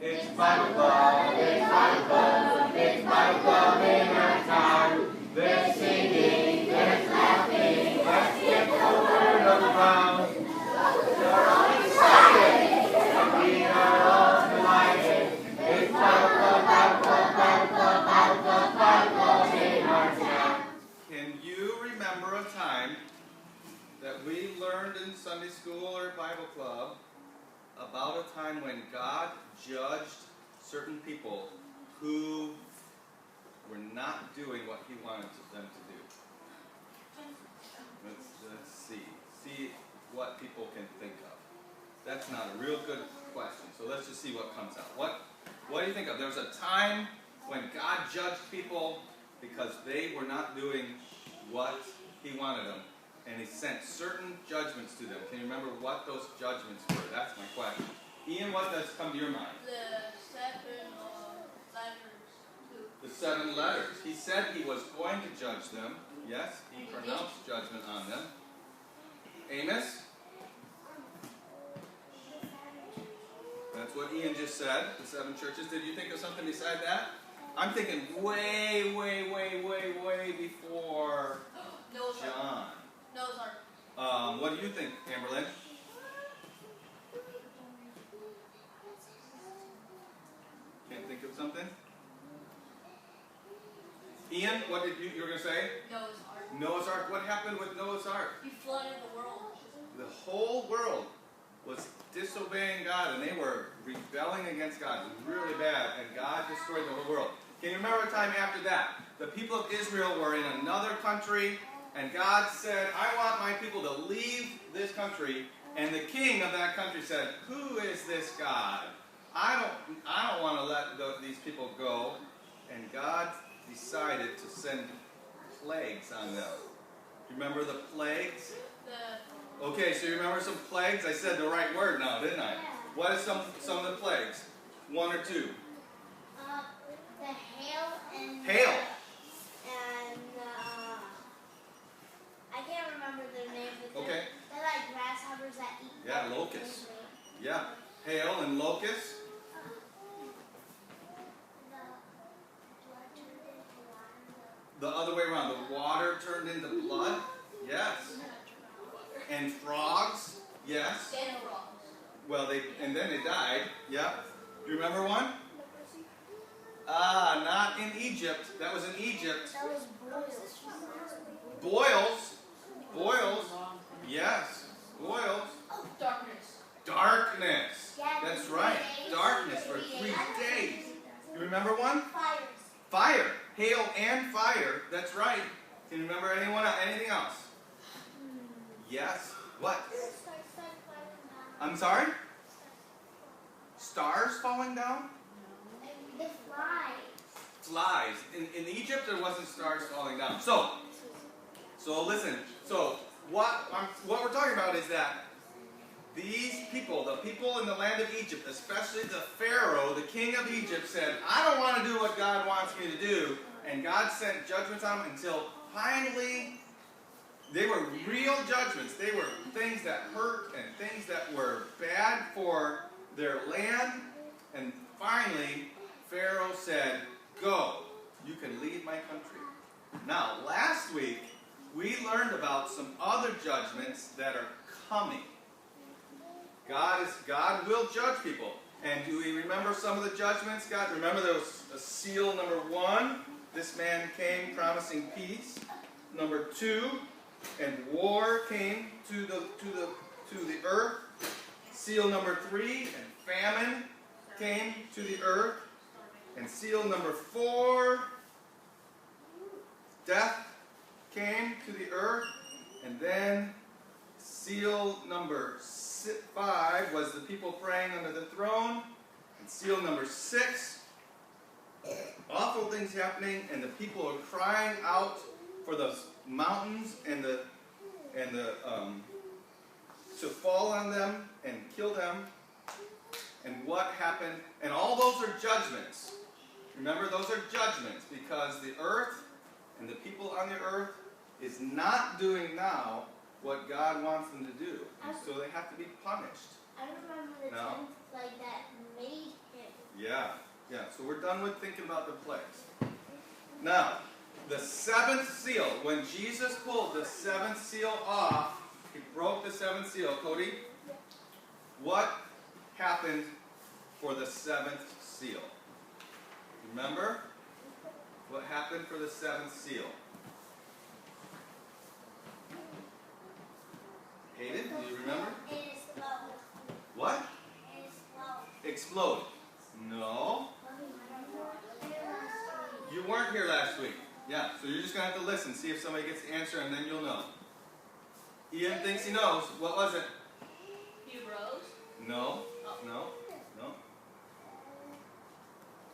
It's Bible Club, it's Bible Club, it's Bible Club in our town. There's singing, there's laughing, let's get the word around. We're all excited, and we are all delighted. It's Bible Club, Bible Club, Bible Club, Bible Club, Bible Club in our town. Can you remember a time that we learned in Sunday school or Bible Club about a time when God judged certain people who were not doing what he wanted them to do? Let's see what people can think of. That's not a real good question, so let's just see what comes out. What do you think of? There was a time when God judged people because they were not doing what he wanted them, and he sent certain judgments to them. Can you remember what those judgments were? That's my question. Ian, what does come to your mind? The 7 letters. The 7 letters. He said he was going to judge them. Yes, he pronounced judgment on them. Amos? That's what Ian just said, the 7 churches. Did you think of something beside that? I'm thinking way before John. Noah's Ark. What do you think, Amberlynn? Can't think of something? Ian, what did you were going to say? Noah's Ark. Noah's Ark. What happened with Noah's Ark? He flooded the world. The whole world was disobeying God, and they were rebelling against God. It was really bad, and God destroyed the whole world. Can you remember a time after that? The people of Israel were in another country, and God said, I want my people to leave this country. And the king of that country said, who is this God? I don't want to let these people go. And God decided to send plagues on them. Remember the plagues? Okay, so you remember some plagues? I said the right word now, didn't I? What are some of the plagues? 1 or 2? The hail and... Hail. I can't remember their names, but Okay. they're like grasshoppers that eat. Yeah, locusts. Yeah, hail and locusts. The other way around. The water turned into blood. Yes. And frogs. Yes. And frogs. Well, then they died. Yeah. Do you remember one? Not in Egypt. That was in Egypt. That was boils. Boils. Boils. Yes. Boils. Darkness. Darkness. Yeah, That's 3 right. days. Darkness for 3 days. You remember one? Fires. Fire. Hail and fire. That's right. Can you remember anything else? Yes. What? I'm sorry? Stars falling down? The flies. Flies. In Egypt, there wasn't stars falling down. So listen. So what we're talking about is that these people, the people in the land of Egypt, especially the Pharaoh, the king of Egypt, said, I don't want to do what God wants me to do. And God sent judgments on them until finally they were real judgments. They were things that hurt and things that were bad for their land. And finally, Pharaoh said, go, you can leave my country. Now, last week, we learned about some other judgments that are coming. God will judge people. And do we remember some of the judgments? Remember there was a seal number 1. This man came promising peace. Number 2, and war came to the earth. Seal number 3, and famine came to the earth. And seal number 4, death came to the earth. And then seal number 5 was the people praying under the throne. And seal number 6, awful things happening, and the people are crying out for the mountains and the to fall on them and kill them. And what happened? And all those are judgments. Remember, those are judgments because the earth and the people on the earth is not doing now what God wants them to do. And so they have to be punished. I remember the No. tent like that made him. Yeah. So we're done with thinking about the plagues. Now, the seventh seal. When Jesus pulled the seventh seal off, he broke the seventh seal. Cody, what happened for the seventh seal? Remember? What happened for the seventh seal? Hayden, do you remember? It exploded. What? It exploded. Explode. No. You weren't here last week. Yeah, so you're just going to have to listen, see if somebody gets the answer, and then you'll know. Ian thinks he knows. What was it? He rose. No.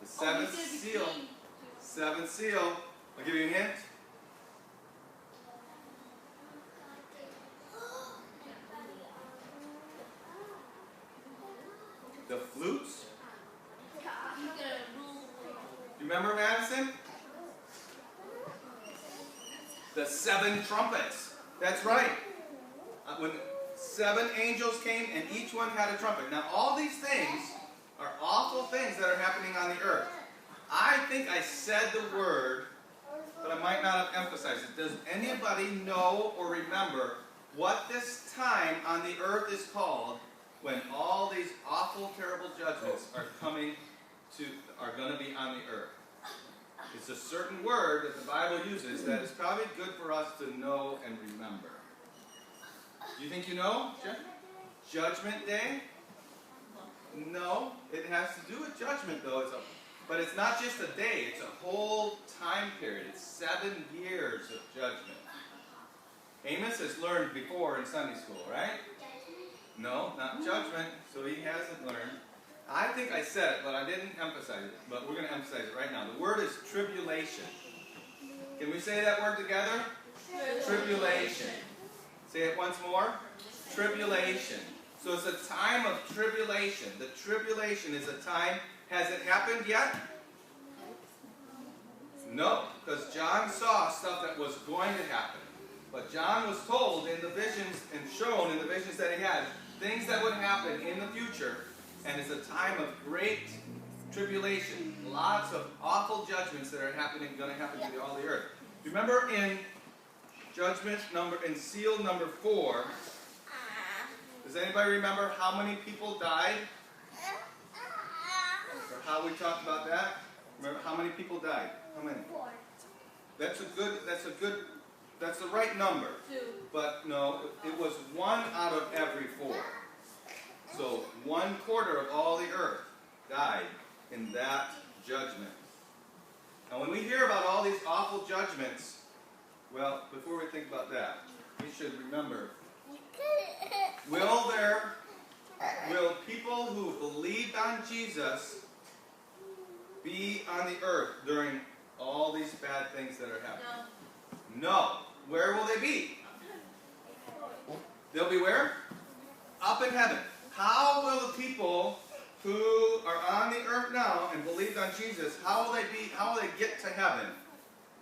The seventh seal. Seventh seal. I'll give you a hint. The flutes. He's gonna rule. You remember, Madison? The seven trumpets. That's right. When 7 angels came and each one had a trumpet. Now, all these things are awful things that are happening on the earth. I think I said the word, but I might not have emphasized it. Does anybody know or remember what this time on the earth is called when all these awful, terrible judgments are going to be on the earth? It's a certain word that the Bible uses that is probably good for us to know and remember. Do you think you know? Judgment Day? No, it has to do with judgment though. But it's not just a day, it's a whole time period. It's 7 years of judgment. Amos has learned before in Sunday school, right? No, not judgment, so he hasn't learned. I think I said it, but I didn't emphasize it. But we're going to emphasize it right now. The word is tribulation. Can we say that word together? Tribulation. Say it once more. Tribulation. So it's a time of tribulation. The tribulation is a time. Has it happened yet? No, because John saw stuff that was going to happen. But John was told in the visions and shown in the visions that he had things that would happen in the future. And it's a time of great tribulation. Lots of awful judgments that are going to happen to all the earth. Remember in seal number 4, does anybody remember how many people died? Or how we talked about that? Remember how many people died? How many? 4. That's the right number. 2. But no, it was 1 out of every 4. So 1/4 of all the earth died in that judgment. Now when we hear about all these awful judgments, well, before we think about that, we should remember, will people who believed on Jesus be on the earth during all these bad things that are happening? No. Where will they be? They'll be where? Up in heaven. How will the people who are on the earth now and believed on Jesus, how will they get to heaven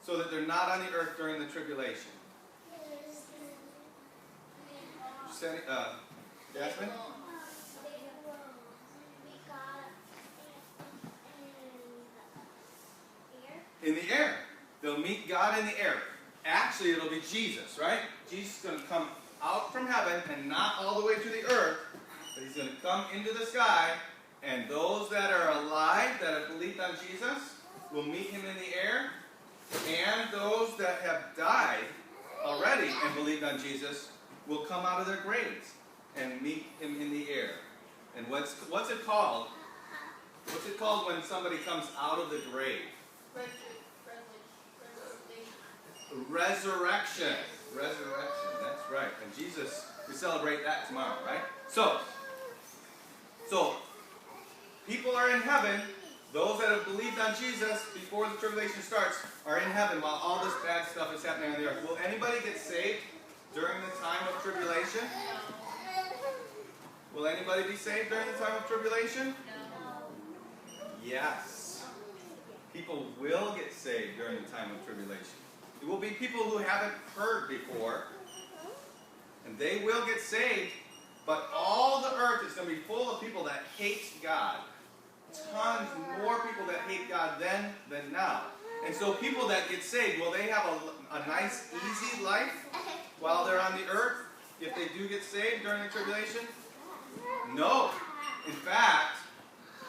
so that they're not on the earth during the tribulation? Jasmine? In the air. They'll meet God in the air. Actually, it'll be Jesus, right? Jesus is going to come out from heaven and not all the way to the earth, but he's going to come into the sky, and those that are alive, that have believed on Jesus, will meet him in the air, and those that have died already and believed on Jesus will come out of their graves and meet him in the air. And what's it called? What's it called when somebody comes out of the grave? Resurrection. Resurrection, that's right. And Jesus, we celebrate that tomorrow, right? So people are in heaven. Those that have believed on Jesus before the tribulation starts are in heaven while all this bad stuff is happening on the earth. Will anybody get saved during the time of tribulation? Will anybody be saved during the time of tribulation? Yes. People will get saved during the time of tribulation. It will be people who haven't heard before, and they will get saved, but all the earth is going to be full of people that hate God. Tons times more people that hate God then than now. And so people that get saved, will they have a nice, easy life while they're on the earth if they do get saved during the tribulation? No. In fact,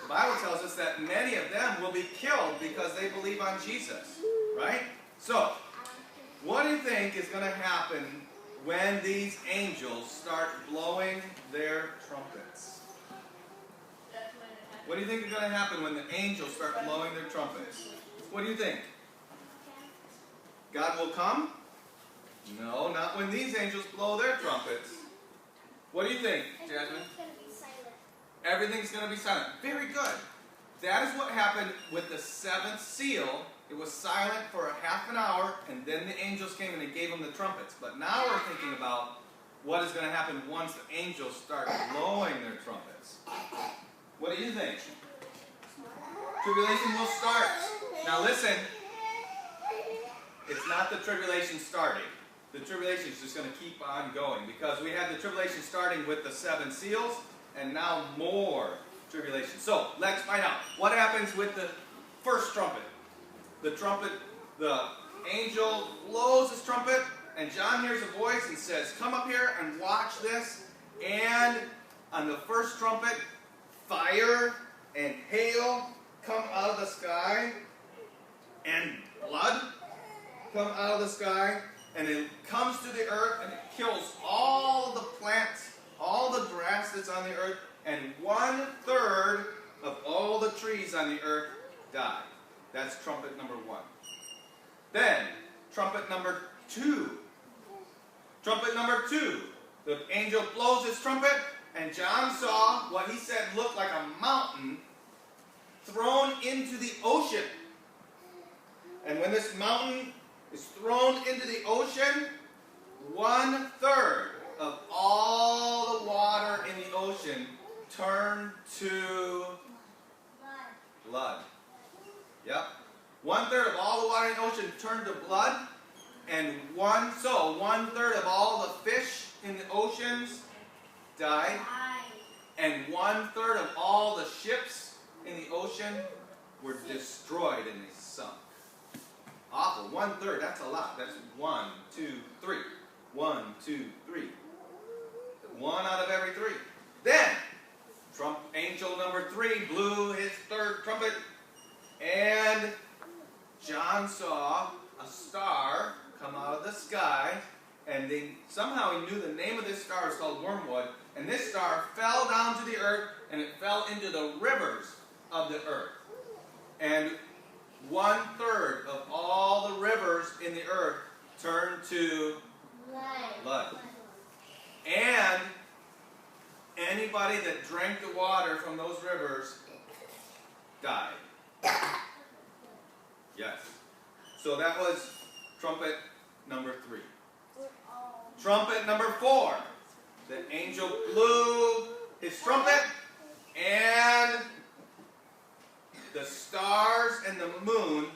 the Bible tells us that many of them will be killed because they believe on Jesus. Right? So, what do you think is going to happen when these angels start blowing their trumpets? That's when it happens. What do you think is going to happen when the angels start blowing their trumpets? What do you think? God will come? No, not when these angels blow their trumpets. What do you think, Jasmine? Everything's going to be silent. Everything's going to be silent. Very good. That is what happened with the seventh seal. It was silent for a half an hour, and then the angels came and they gave them the trumpets. But now we're thinking about what is going to happen once the angels start blowing their trumpets. What do you think? Tribulation will start. Now listen, it's not the tribulation starting. The tribulation is just going to keep on going, because we have the tribulation starting with the seven seals, and now more tribulation. So let's find out what happens with the first trumpet. The trumpet, the angel blows his trumpet, and John hears a voice and says, "Come up here and watch this." And on the first trumpet, fire and hail come out of the sky, and blood come out of the sky, and it comes to the earth, and it kills all the plants, all the grass that's on the earth, and 1/3 of all the trees on the earth die. That's trumpet number 1. Then, trumpet number 2. Trumpet number 2. The angel blows his trumpet, and John saw what he said looked like a mountain thrown into the ocean. And when this mountain is thrown into the ocean, 1/3 of all the water in the ocean turned to blood. Yep. 1/3 of all the water in the ocean turned to blood, and 1/3 of all the fish in the oceans died, and 1/3 of all the ships in the ocean were destroyed and they sunk. Awful. 1/3. That's a lot. That's 1, 2, 3. 1, 2, 3. 1 out of every 3. Then, angel number 3 blew his third trumpet, and John saw a star come out of the sky, and somehow he knew the name of this star is called wormwood, and this star fell down to the earth, and it fell into the rivers of the earth. And 1/3 of all the rivers in the earth turned to blood. And anybody that drank the water from those rivers died. Yes. So that was trumpet number 3. Trumpet number 4. The angel blew his trumpet, and the stars and the moon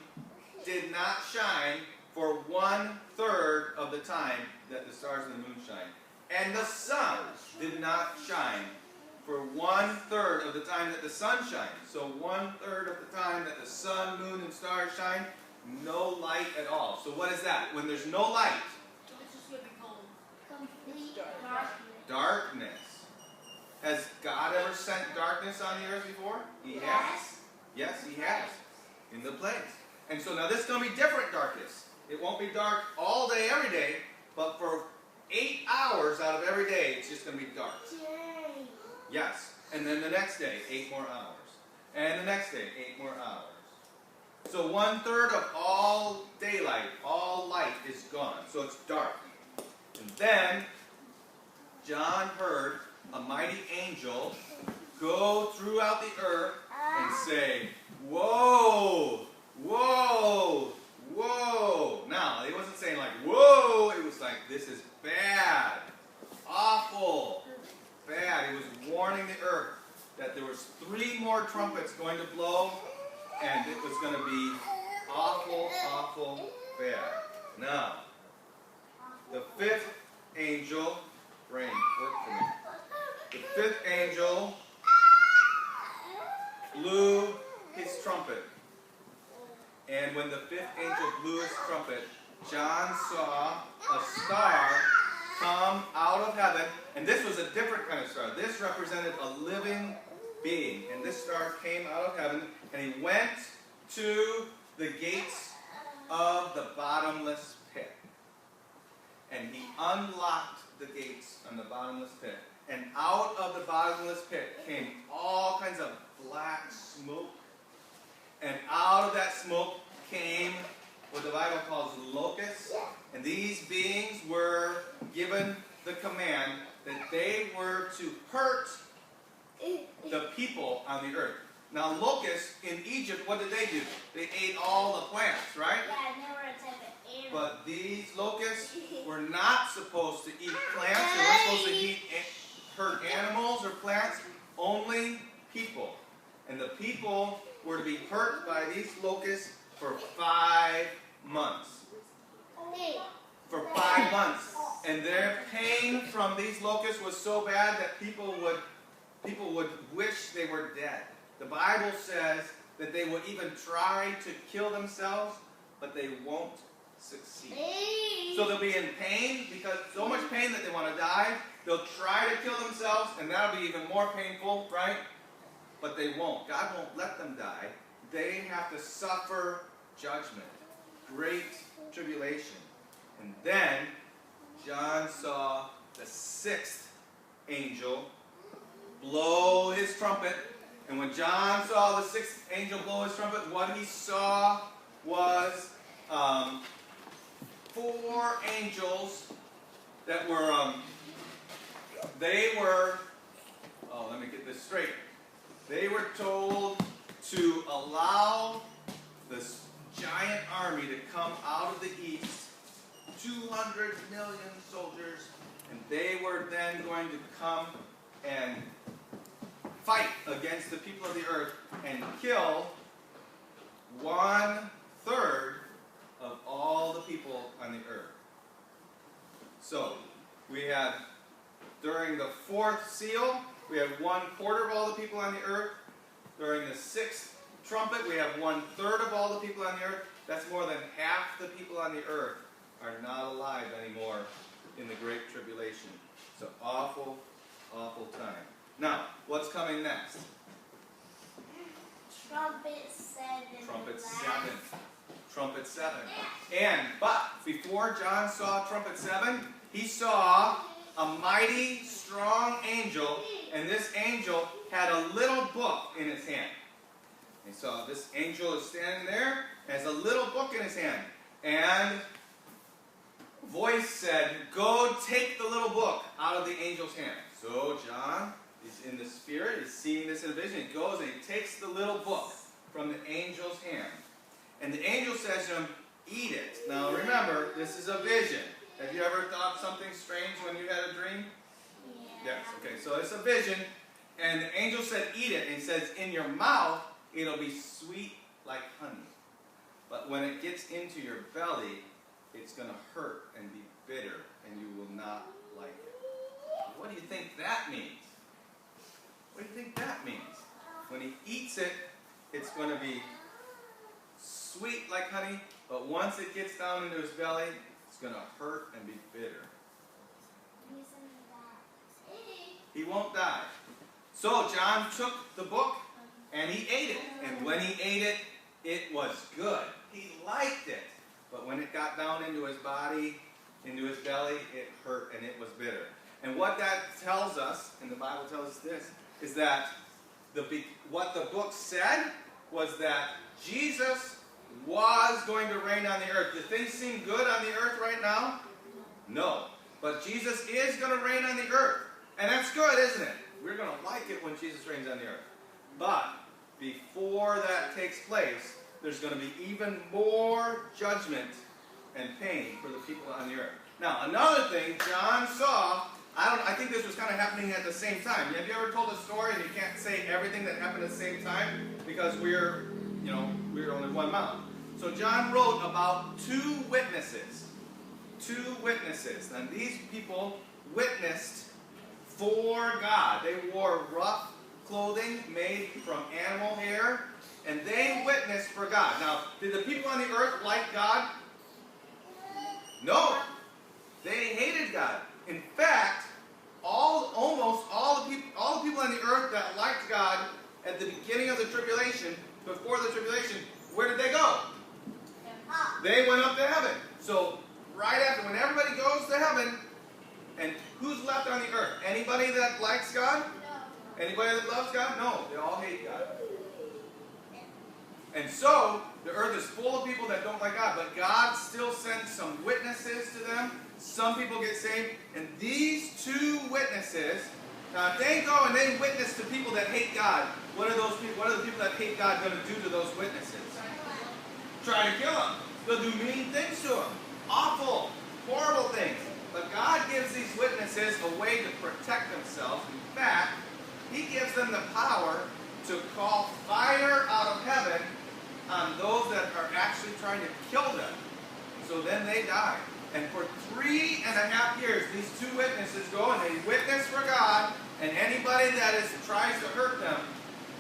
did not shine for 1/3 of the time that the stars and the moon shine. And the sun did not shine for 1/3 of the time that the sun shines. So 1/3 of the time that the sun, moon, and stars shine, no light at all. So what is that? When there's no light, It's just going to be cold. Complete darkness. darkness. Has God ever sent darkness on the earth before? He has. Yes, he has. In the plagues. And so now this is going to be different darkness. It won't be dark all day, every day, but for 8 hours out of every day, it's just going to be dark. Yes. And then the next day, 8 more hours. And the next day, 8 more hours. So 1/3 of all daylight, all light is gone. So it's dark. And then John heard a mighty angel go throughout the earth and say, "Whoa, whoa, whoa." Now, he wasn't saying like, "Whoa." It was like, this is bad, awful, bad. He was warning the earth that there was 3 more trumpets going to blow, and it was going to be awful, awful bad. Now, the 5th angel, Rain, work for me. The 5th angel blew trumpet. And when the fifth angel blew his trumpet, John saw a star come out of heaven. And this was a different kind of star. This represented a living being. And this star came out of heaven, and he went to the gates of the bottomless pit. And he unlocked the gates on the bottomless pit. And out of the bottomless pit came all kinds of black smoke. And out of that smoke came what the Bible calls locusts. And these beings were given the command that they were to hurt the people on the earth. Now, locusts in Egypt, what did they do? They ate all the plants, right? Yeah, and they were a type of animal. But these locusts were not supposed to eat plants. They weren't supposed to hurt animals or plants, only people. And the people were to be hurt by these locusts for 5 months. For 5 months. And their pain from these locusts was so bad that people would wish they were dead. The Bible says that they would even try to kill themselves, but they won't succeed. So they'll be in pain, because so much pain that they want to die. They'll try to kill themselves, and that'll be even more painful, right? But they won't. God won't let them die. They have to suffer judgment, great tribulation. And then John saw the sixth angel blow his trumpet. And when John saw the sixth angel blow his trumpet, what he saw was 4 angels that were, let me get this straight. They were told to allow this giant army to come out of the east, 200 million soldiers, and they were then going to come and fight against the people of the earth and kill 1/3 of all the people on the earth. So, we have, during the 4th seal, we have 1/4 of all the people on the earth. During the 6th trumpet, we have 1/3 of all the people on the earth. That's more than half the people on the earth are not alive anymore in the Great Tribulation. It's an awful, awful time. Now, what's coming next? Trumpet 7. Trumpet 7. Trumpet 7. But before John saw trumpet 7, he saw a mighty, strong angel, and this angel had a little book in his hand. And so this angel is standing there, has a little book in his hand, and a voice said, "Go take the little book out of the angel's hand." So John is in the spirit, he's seeing this in a vision. He goes and he takes the little book from the angel's hand. And the angel says to him, "Eat it." Now remember, this is a vision. Have you ever thought something strange when you had a dream? Yeah. Yes, okay, so it's a vision. And the angel said, "Eat it." And he says, "In your mouth, it'll be sweet like honey. But when it gets into your belly, it's going to hurt and be bitter, and you will not like it." What do you think that means? What do you think that means? When he eats it, it's going to be sweet like honey, but once it gets down into his belly, it's going to hurt and be bitter. He won't die. So John took the book and he ate it. And when he ate it, it was good. He liked it. But when it got down into his body, into his belly, it hurt and it was bitter. And what that tells us, and the Bible tells us this, is that what the book said was that Jesus was going to reign on the earth. Do things seem good on the earth right now? No. But Jesus is going to reign on the earth. And that's good, isn't it? We're going to like it when Jesus reigns on the earth. But before that takes place, there's going to be even more judgment and pain for the people on the earth. Now, another thing John saw, I think this was kind of happening at the same time. Have you ever told a story and you can't say everything that happened at the same time? Because we're only one mouth. So John wrote about 2 witnesses. 2 witnesses. And these people witnessed for God. They wore rough clothing made from animal hair, and they witness for God. Now, did the people on the earth like God? No. They hated God. In fact, almost all the people on the earth that liked God at the beginning of the tribulation, before the tribulation, where did they go? They went up to heaven. So right after, when everybody goes to heaven, and who's left on the earth? Anybody that likes God? Anybody that loves God? No, they all hate God. And so, the earth is full of people that don't like God, but God still sends some witnesses to them. Some people get saved, and these two witnesses, now if they go and they witness to people that hate God, what are those people? What are the people that hate God going to do to those witnesses? Try to kill them. They'll do mean things to them. Awful, horrible things. But God gives these witnesses a way to protect themselves. In fact, He gives them the power to call fire out of heaven on those that are actually trying to kill them. So then they die. And for 3.5 years, these two witnesses go and they witness for God, and anybody that tries to hurt them,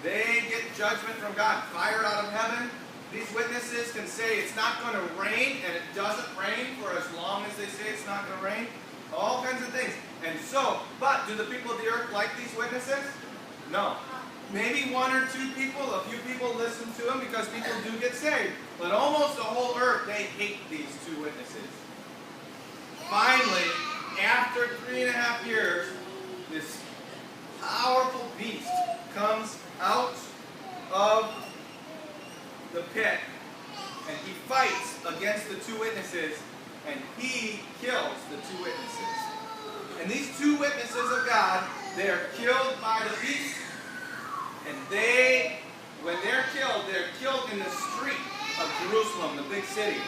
they get judgment from God, fire out of heaven. These witnesses can say it's not going to rain, and it doesn't rain for as long as they say it's not going to rain. All kinds of things. And so, but do the people of the earth like these witnesses? No. Maybe one or two people, a few people listen to them because people do get saved. But almost the whole earth, they hate these two witnesses. Finally, after 3.5 years, this powerful beast comes out of the pit, and he fights against the two witnesses, and he kills the two witnesses. And these two witnesses of God, they are killed by the beast, and when they're killed in the street of Jerusalem, the big city.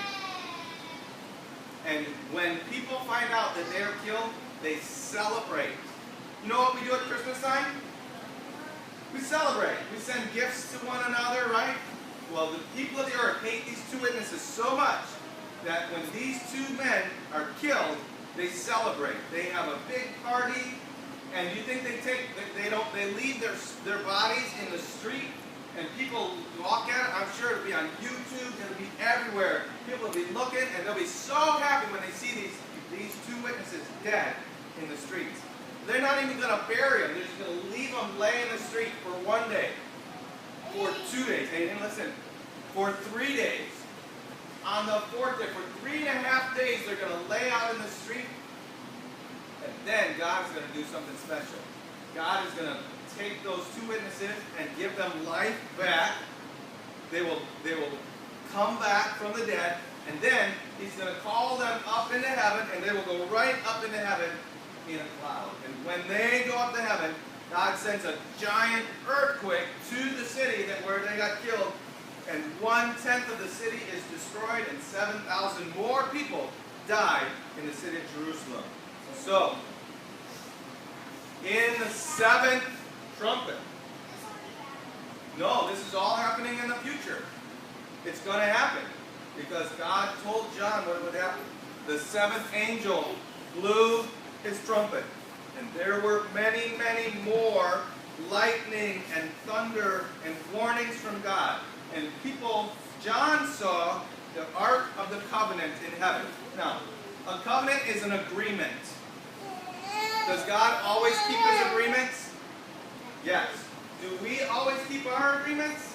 And when people find out that they're killed, they celebrate. You know what we do at Christmas time? We celebrate. We send gifts to one another, right? Well, the people of the earth hate these two witnesses so much that when these two men are killed, they celebrate. They have a big party, and you think they leave their bodies in the street, and people walk at it. I'm sure it'll be on YouTube. It'll be everywhere. People will be looking, and they'll be so happy when they see these two witnesses dead in the streets. They're not even going to bury them. They're just going to leave them lay in the street for 1 day, for 2 days. Hey, didn't listen. For 3 days. On the 4th day, for 3.5 days, they're going to lay out in the street. And then God's going to do something special. God is going to take those two witnesses and give them life back. They will come back from the dead, and then He's going to call them up into heaven, and they will go right up into heaven in a cloud. And when they go up to heaven, God sends a giant earthquake to the city where they got killed, and 1/10 of the city is destroyed, and 7,000 more people died in the city of Jerusalem. So, in the 7th trumpet. No, this is all happening in the future. It's going to happen because God told John what would happen. The 7th angel blew his trumpet, and there were many, many more lightning and thunder and warnings from God. And John saw the Ark of the Covenant in heaven. Now, a covenant is an agreement. Does God always keep His agreements? Yes. Do we always keep our agreements?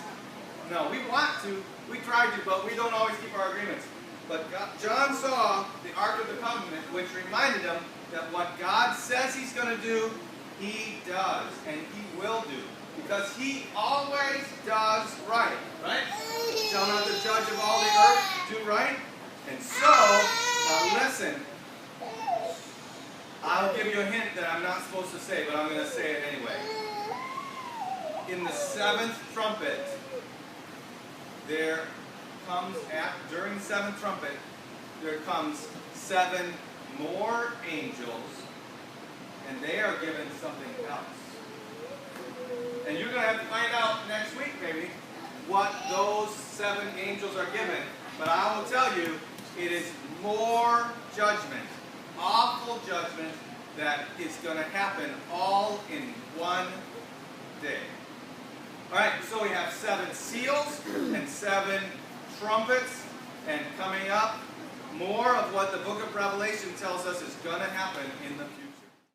No, we want to. We try to, but we don't always keep our agreements. But John saw the Ark of the Covenant, which reminded him that what God says He's going to do, He does, and He will do. Because He always does right. Right? Shall not the judge of all the earth do right? And so, now listen. I'll give you a hint that I'm not supposed to say, but I'm going to say it anyway. In the 7th trumpet, during the 7th trumpet, there comes 7 more angels, and they are given something else. And you're going to have to find out next week, maybe, what those 7 angels are given. But I will tell you, it is more judgment. Awful judgment that is going to happen all in 1 day. Alright, so we have 7 seals and seven trumpets, and coming up, more of what the book of Revelation tells us is going to happen in the future.